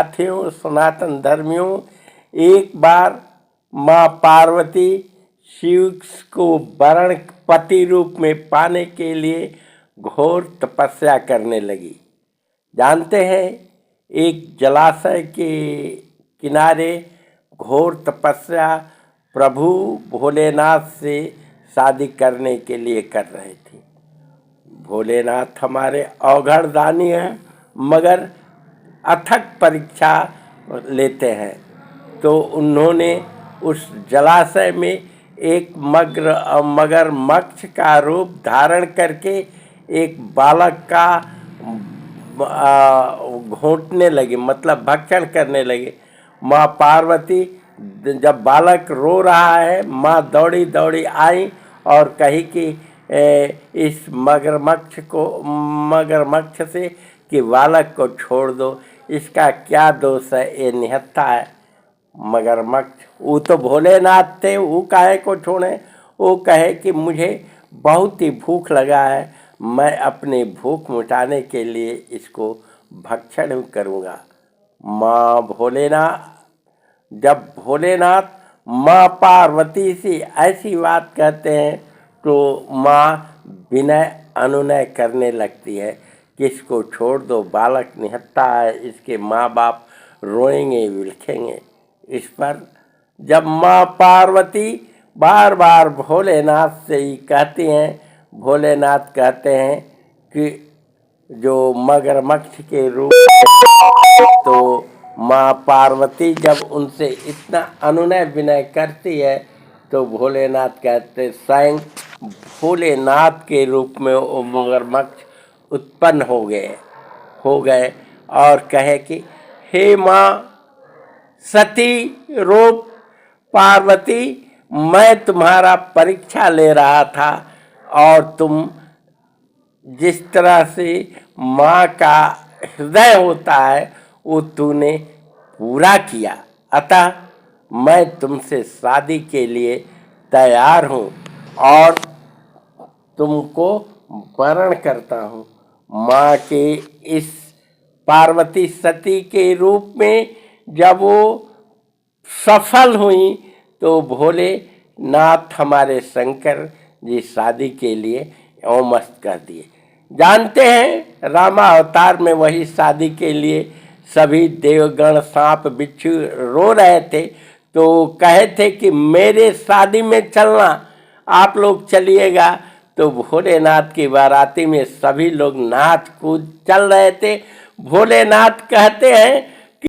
साथियों, सनातन धर्मियों, एक बार माँ पार्वती शिव को वरण पति रूप में पाने के लिए घोर तपस्या करने लगी। जानते हैं, एक जलाशय के किनारे घोर तपस्या प्रभु भोलेनाथ से शादी करने के लिए कर रहे थे। भोलेनाथ हमारे अवघड़ दानी हैं, मगर अथक परीक्षा लेते हैं। तो उन्होंने उस जलाशय में एक मगरमच्छ का रूप धारण करके एक बालक का घोंटने लगे, मतलब भक्षण करने लगे। माँ पार्वती जब बालक रो रहा है, माँ दौड़ी दौड़ी आई और कही कि इस मगरमच्छ से कि बालक को छोड़ दो, इसका क्या दोष है, ये निहत्था है। मगरमच्छ वो तो भोलेनाथ थे, वो काहे को छोड़े। वो कहे कि मुझे बहुत ही भूख लगा है, मैं अपनी भूख मिटाने के लिए इसको भक्षण करूँगा। जब भोलेनाथ माँ पार्वती से ऐसी बात कहते हैं तो माँ विनय अनुनय करने लगती है कि इसको छोड़ दो, बालक निहत्था है, इसके माँ बाप रोएंगे बिलखेंगे। इस पर जब माँ पार्वती बार बार भोलेनाथ से ही कहती हैं, भोलेनाथ कहते हैं कि जो मगरमच्छ के रूप तो माँ पार्वती जब उनसे इतना अनुनय विनय करती है तो भोलेनाथ कहते स्वयं भोलेनाथ के रूप में वो मगरमच्छ उत्पन्न हो गए और कहे कि हे माँ सती रूप पार्वती, मैं तुम्हारा परीक्षा ले रहा था और तुम जिस तरह से माँ का हृदय होता है वो तूने पूरा किया, अतः मैं तुमसे शादी के लिए तैयार हूँ और तुमको वरण करता हूँ। माँ के इस पार्वती सती के रूप में जब वो सफल हुई तो भोलेनाथ हमारे शंकर जी शादी के लिए ओमस्त कर दिए। जानते हैं, रामा अवतार में वही शादी के लिए सभी देवगण सांप बिच्छू रो रहे थे, तो कहे थे कि मेरे शादी में चलना, आप लोग चलिएगा। तो भोलेनाथ की बाराती में सभी लोग नाच कूद चल रहे थे। भोलेनाथ कहते हैं